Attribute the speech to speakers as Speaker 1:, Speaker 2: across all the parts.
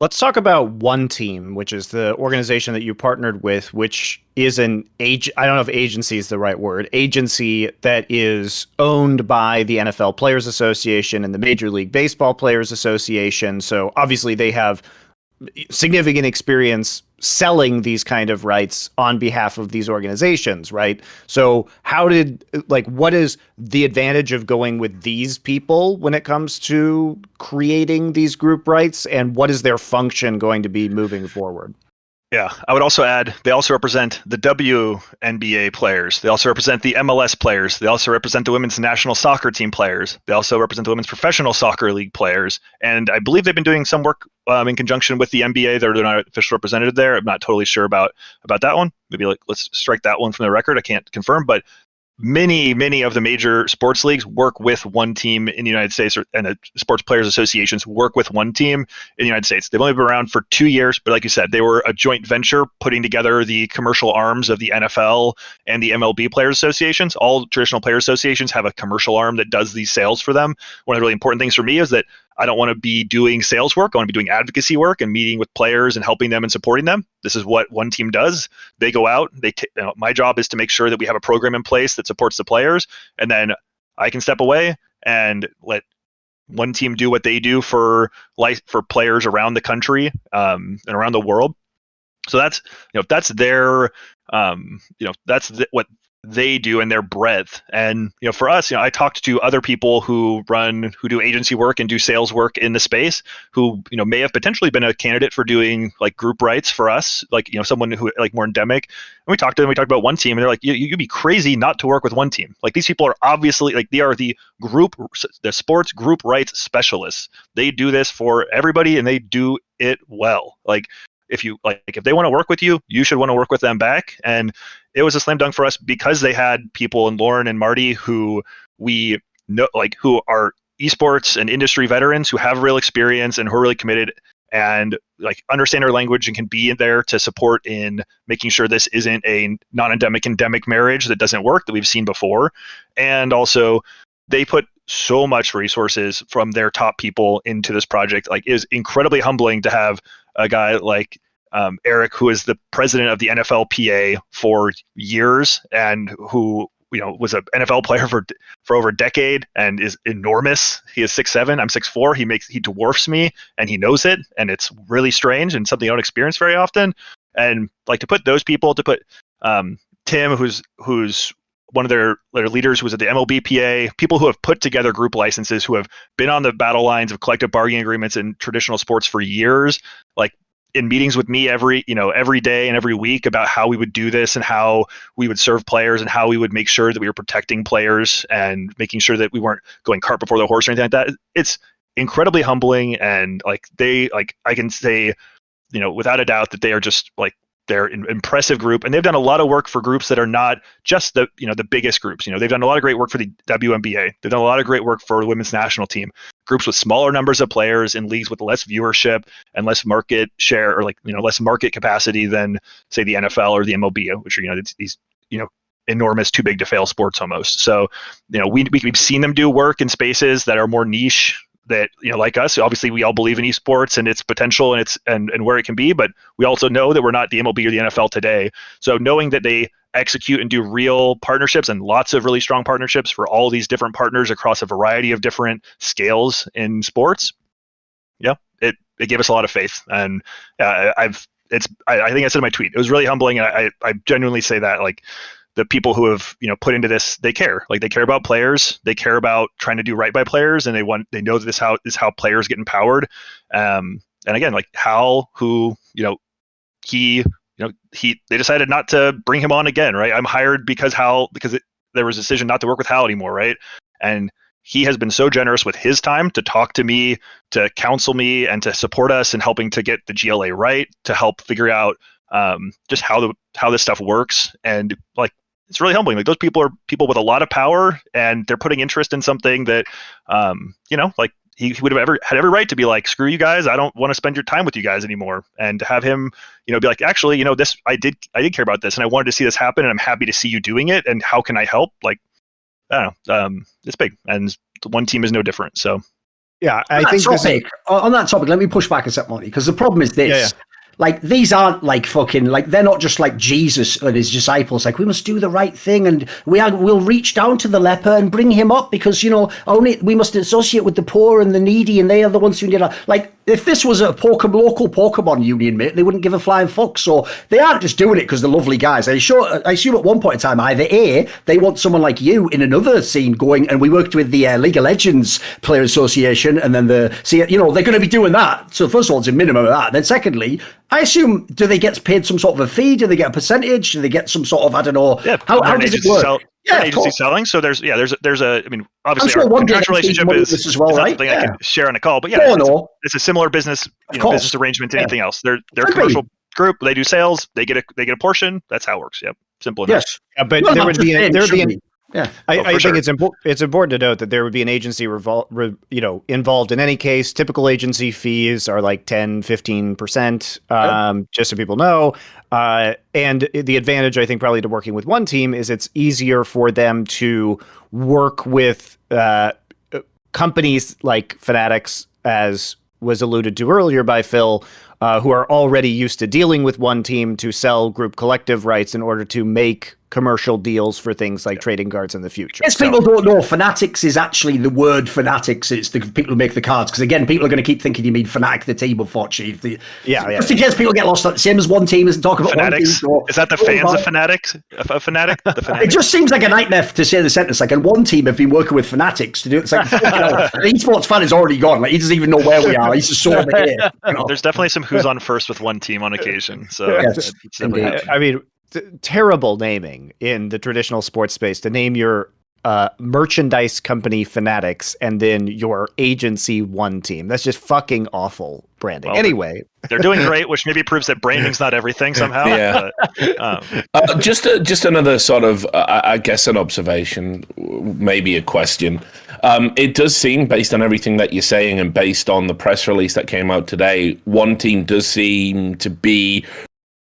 Speaker 1: Let's talk about OneTeam, which is the organization that you partnered with, which is an I don't know if agency is the right word, agency that is owned by the NFL Players Association and the Major League Baseball Players Association. So obviously they have significant experience selling these kind of rights on behalf of these organizations, right? So what is the advantage of going with these people when it comes to creating these group rights, and what is their function going to be moving forward?
Speaker 2: Yeah, I would also add they also represent the WNBA players. They also represent the MLS players. They also represent the women's national soccer team players. They also represent the women's professional soccer league players. And I believe they've been doing some work in conjunction with the NBA. They're not officially represented there. I'm not totally sure about that one. Maybe let's strike that one from the record. I can't confirm, but many of the major sports leagues work with OneTeam in the United States, and the sports players associations work with OneTeam in the United States. They've only been around for 2 years, but like you said, they were a joint venture putting together the commercial arms of the NFL and the MLB players associations. All traditional player associations have a commercial arm that does these sales for them. One of the really important things for me is that I don't want to be doing sales work. I want to be doing advocacy work and meeting with players and helping them and supporting them. This is what OneTeam does. They go out. My job is to make sure that we have a program in place that supports the players, and then I can step away and let OneTeam do what they do for players around the country and around the world. So that's their what they do and their breadth. And for us, I talked to other people who do agency work and do sales work in the space who may have potentially been a candidate for doing like group rights for us, like someone who like more endemic. And we talked to them. We talked about OneTeam, and they're like, you'd be crazy not to work with OneTeam. Like, these people are obviously like, they are the sports group rights specialists. They do this for everybody and they do it well. Like, if they want to work with you, you should want to work with them back. And it was a slam dunk for us because they had people in Lauren and Marty who we know, like, who are esports and industry veterans who have real experience and who are really committed and like understand our language and can be in there to support in making sure this isn't a non-endemic endemic marriage that doesn't work that we've seen before. And also they put so much resources from their top people into this project. Like, it is incredibly humbling to have a guy like Eric, who is the president of the NFLPA for years and who was an NFL player for over a decade and is enormous. He is 6'7", I'm 6'4". He dwarfs me, and he knows it, and it's really strange and something I don't experience very often. And like, to put those people, to put Tim, who's one of their leaders, who was at the MLBPA, people who have put together group licenses, who have been on the battle lines of collective bargaining agreements in traditional sports for years, like in meetings with me every day and every week about how we would do this and how we would serve players and how we would make sure that we were protecting players and making sure that we weren't going cart before the horse or anything like that. It's incredibly humbling, and like, I can say, without a doubt that they are just like, they're an impressive group, and they've done a lot of work for groups that are not just the biggest groups. They've done a lot of great work for the WNBA. They've done a lot of great work for the women's national team. Groups with smaller numbers of players in leagues with less viewership and less market share, or less market capacity than, say, the NFL or the MLB, which are these enormous, too big to fail sports almost. So we've seen them do work in spaces that are more niche, that like us, obviously we all believe in esports and its potential and where it can be, but we also know that we're not the MLB or the NFL today. So knowing that they execute and do real partnerships, and lots of really strong partnerships for all these different partners across a variety of different scales in sports, it gave us a lot of faith. And I think I said in my tweet, it was really humbling, and I genuinely say that, like, the people who have put into this, they care. Like, they care about players, they care about trying to do right by players, and they know that this is how players get empowered. And again, like, they decided not to bring him on again, right? I'm hired because there was a decision not to work with Hal anymore, right? And he has been so generous with his time to talk to me, to counsel me, and to support us in helping to get the GLA right, to help figure out just how this stuff works. And like, it's really humbling. Like, those people are people with a lot of power, and they're putting interest in something that, like, he would have had every right to be like, screw you guys, I don't want to spend your time with you guys anymore. And to have him, be like, actually, this, I did care about this, and I wanted to see this happen, and I'm happy to see you doing it, and how can I help? Like, I don't know, it's big, and OneTeam is no different. So
Speaker 1: Yeah, I think
Speaker 3: on that topic, let me push back a sec, Monty, because the problem is this.
Speaker 1: Yeah.
Speaker 3: Like, these aren't like fucking, like, they're not just like Jesus and his disciples. Like, we must do the right thing, and we'll reach down to the leper and bring him up because, only we must associate with the poor and the needy, and they are the ones who need our, like, if this was a local Pokemon union, mate, they wouldn't give a flying fuck. So they aren't just doing it because they're lovely guys. I assume at one point in time, either A, they want someone like you in another scene going, and we worked with the League of Legends Player Association, and then they're going to be doing that. So first of all, it's a minimum of that. And then secondly, I assume, do they get paid some sort of a fee? Do they get a percentage? Do they get some sort of, I don't know, how does it work?
Speaker 2: Agency selling. So there's a, I mean, obviously
Speaker 3: sure
Speaker 2: our contractual relationship is
Speaker 3: as well, right?
Speaker 2: something I can share on a call, but it's a similar business, business arrangement to anything else. They're a commercial group. They do sales. They get a portion. That's how it works. Yep. Simple enough.
Speaker 3: Yes.
Speaker 1: But there would be I
Speaker 2: sure.
Speaker 1: think it's important to note that there would be an agency involved in any case. Typical agency fees are like 10-15%, just so people know. And the advantage, I think, probably to working with OneTeam is it's easier for them to work with companies like Fanatics, as was alluded to earlier by Phil, who are already used to dealing with OneTeam to sell group collective rights in order to make commercial deals for things like trading cards in the future.
Speaker 3: Yes, people don't know, Fanatics is actually the word Fanatics. It's the people who make the cards. Because again, people are going to keep thinking you mean Fnatic, the team, unfortunately. Just in case people get lost, same as OneTeam isn't talking about
Speaker 2: Fanatics.
Speaker 3: OneTeam.
Speaker 2: Is that the fans of Fanatics?
Speaker 3: It just seems like a nightmare to say the sentence. Like, and OneTeam have been working with Fanatics to do it. It's like, an esports fan is already gone. Like, he doesn't even know where we are. He's just so over here.
Speaker 2: There's definitely some who's on first with OneTeam on occasion. So
Speaker 3: yes,
Speaker 1: I mean, terrible naming in the traditional sports space to name your merchandise company Fanatics and then your agency OneTeam. That's just fucking awful branding. Well, anyway,
Speaker 2: they're doing great, which maybe proves that branding's not everything somehow.
Speaker 4: Yeah. But, just another sort of, I guess, an observation, maybe a question. It does seem, based on everything that you're saying and based on the press release that came out today, OneTeam does seem to be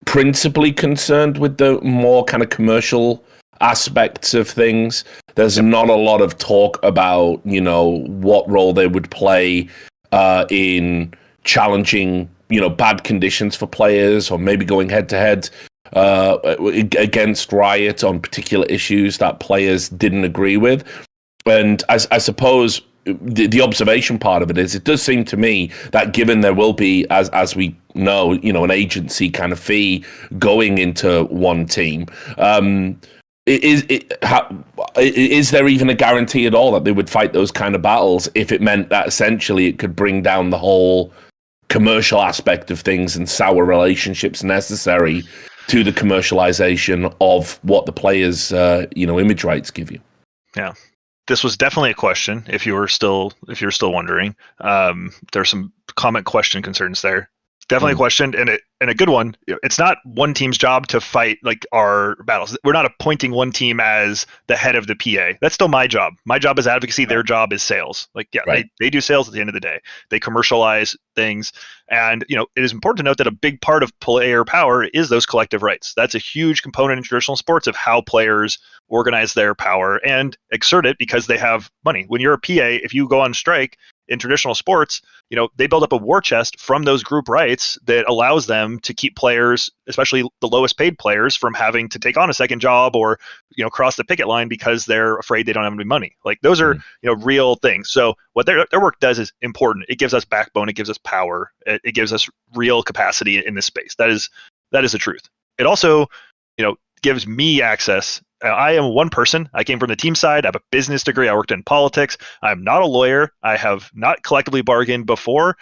Speaker 4: principally concerned with the more kind of commercial aspects of things. There's not a lot of talk about, what role they would play in challenging, bad conditions for players, or maybe going head to head against Riot on particular issues that players didn't agree with. And I suppose the observation part of it is, it does seem to me that given there will be, as we know, an agency kind of fee going into OneTeam, is there even a guarantee at all that they would fight those kind of battles if it meant that essentially it could bring down the whole commercial aspect of things and sour relationships necessary to the commercialization of what the players, image rights give you?
Speaker 2: Yeah. This was definitely a question. If you're still wondering, there's some comment question concerns there. Definitely a question, and a good one. It's not OneTeam's job to fight like our battles. We're not appointing OneTeam as the head of the PA. That's still my job. My job is advocacy. Their job is sales. Like, they do sales at the end of the day. They commercialize things, and it is important to note that a big part of player power is those collective rights. That's a huge component in traditional sports of how players organize their power and exert it because they have money. When you're a PA, if you go on strike in traditional sports, they build up a war chest from those group rights that allows them to keep players, especially the lowest paid players, from having to take on a second job or, cross the picket line because they're afraid they don't have any money. Like, those are, real things. So what their work does is important. It gives us backbone. It gives us power. It gives us real capacity in this space. That is the truth. It also, gives me access. I am one person. I came from the team side. I have a business degree. I worked in politics. I'm not a lawyer. I have not collectively bargained before.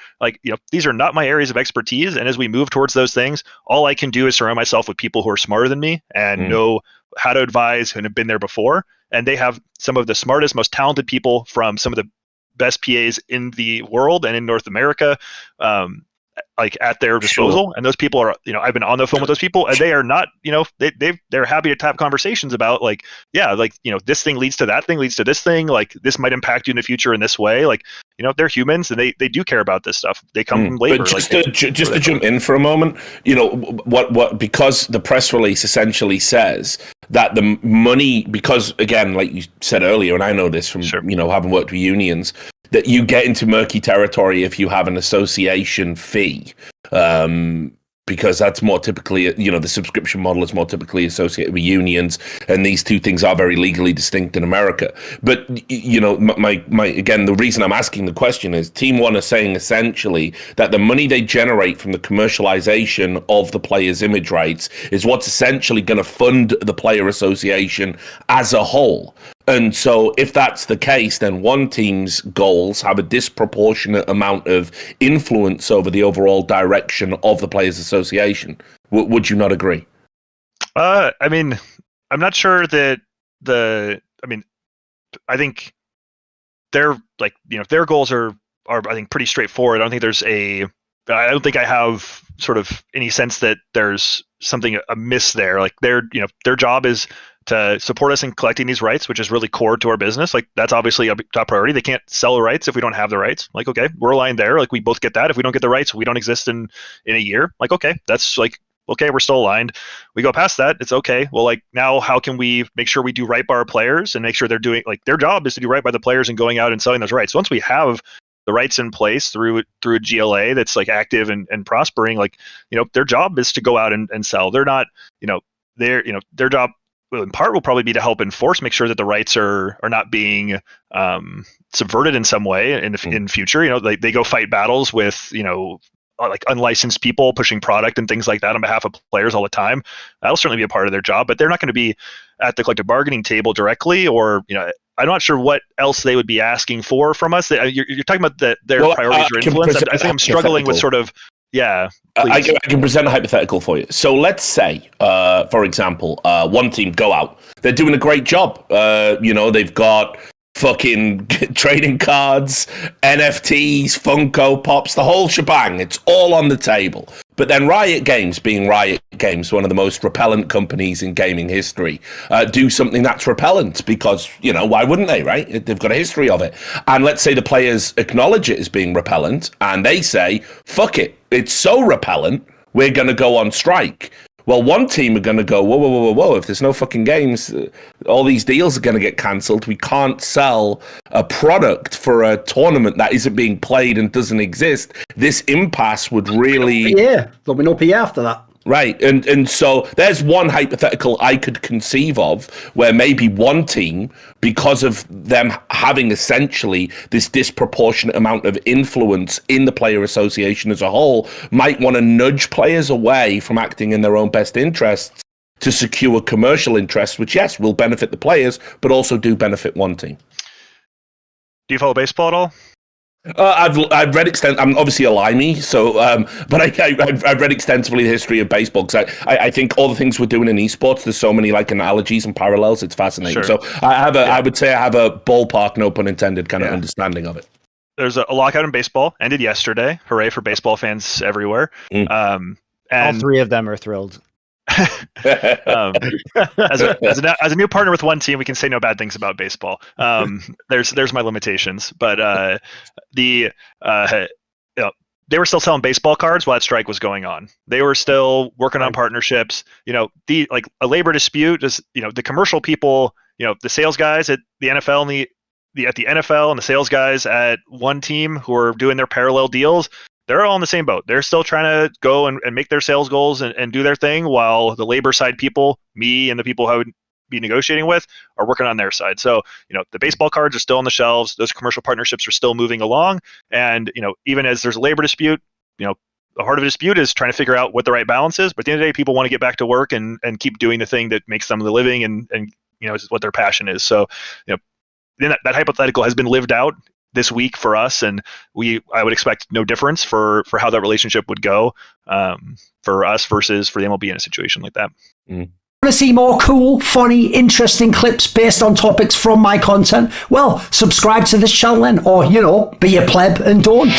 Speaker 2: These are not my areas of expertise. And as we move towards those things, all I can do is surround myself with people who are smarter than me and know how to advise and have been there before. And they have some of the smartest, most talented people from some of the best PAs in the world and in North America. At their disposal. Sure. And those people are, I've been on the phone with those people, and they are not, they're happy to have conversations about this thing leads to that thing, leads to this thing, this might impact you in the future in this way. They're humans, and they do care about this stuff. They come from labor.
Speaker 4: But just to jump in for a moment, because the press release essentially says that the money, because again, like you said earlier, and I know this from, having worked with unions, that you get into murky territory if you have an association fee. Because that's more typically, the subscription model is more typically associated with unions, and these two things are very legally distinct in America. But, again, the reason I'm asking the question is Team One are saying essentially that the money they generate from the commercialization of the players' image rights is what's essentially going to fund the player association as a whole. And so if that's the case, then one team's goals have a disproportionate amount of influence over the overall direction of the Players Association. Would you not agree?
Speaker 2: I mean, I'm not sure that I think their their goals are I think pretty straightforward. I don't think I have sort of any sense that there's something amiss there. Like their job is to support us in collecting these rights, which is really core to our business. Like that's obviously a top priority. They can't sell the rights if we don't have the rights. Like, okay, we're aligned there. Like we both get that. If we don't get the rights, we don't exist in a year. Like, okay, that's like, okay, we're still aligned. We go past that. It's okay. Well, like now how can we make sure we do right by our players and make sure they're doing, like their job is to do right by the players and going out and selling those rights. Once we have the rights in place through a GLA that's like active and prospering, like, their job is to go out and sell. They're not, their job, in part will probably be to help enforce, make sure that the rights are not being subverted in some way in future. They go fight battles with like unlicensed people pushing product and things like that on behalf of players all the time. That'll certainly be a part of their job, but they're not going to be at the collective bargaining table directly, or I'm not sure what else they would be asking from us. You're talking about their priorities or influence. I think I'm struggling with sort of. Yeah,
Speaker 4: I can present a hypothetical for you. So let's say, for example, one team go out. They're doing a great job. They've got fucking trading cards, NFTs, Funko Pops, the whole shebang. It's all on the table. But then Riot Games, being Riot Games, one of the most repellent companies in gaming history, do something that's repellent because, why wouldn't they, right? They've got a history of it. And let's say the players acknowledge it as being repellent and they say, fuck it, it's so repellent, we're going to go on strike. Well, one team are going to go, whoa, if there's no fucking games, all these deals are going to get cancelled. We can't sell a product for a tournament that isn't being played and doesn't exist. This impasse would really...
Speaker 3: Yeah, there'll be no PA after that.
Speaker 4: Right, and so there's one hypothetical I could conceive of where maybe one team, because of them having essentially this disproportionate amount of influence in the player association as a whole, might want to nudge players away from acting in their own best interests to secure commercial interests, which, yes, will benefit the players, but also do benefit one team.
Speaker 2: Do you follow baseball at all?
Speaker 4: I've read I'm obviously a limey, so but I've read extensively the history of baseball because I think all the things we're doing in esports, there's so many like analogies and parallels. It's fascinating. Sure. So I would say I have a ballpark, no pun intended, kind of understanding of it. There's
Speaker 2: a lockout in baseball. Ended yesterday. Hooray for baseball fans everywhere. And
Speaker 1: all three of them are thrilled.
Speaker 2: As a new partner with OneTeam, we can say no bad things about baseball. There's my limitations, but they were still selling baseball cards while that strike was going on. They were still working on partnerships. A labor dispute is the commercial people, the sales guys at the NFL and the NFL and the sales guys at OneTeam who are doing their parallel deals. They're all in the same boat. They're still trying to go and make their sales goals and do their thing, while the labor side people, me and the people I would be negotiating with, are working on their side. So, the baseball cards are still on the shelves. Those commercial partnerships are still moving along. And, even as there's a labor dispute, the heart of a dispute is trying to figure out what the right balance is. But at the end of the day, people want to get back to work and keep doing the thing that makes them the living and is what their passion is. So, that hypothetical has been lived out this week for us, and I would expect no difference for how that relationship would go for us versus for the MLB in a situation like that.
Speaker 3: Want to see more cool, funny, interesting clips based on topics from my content? Well, subscribe to this channel then, or be a pleb and don't.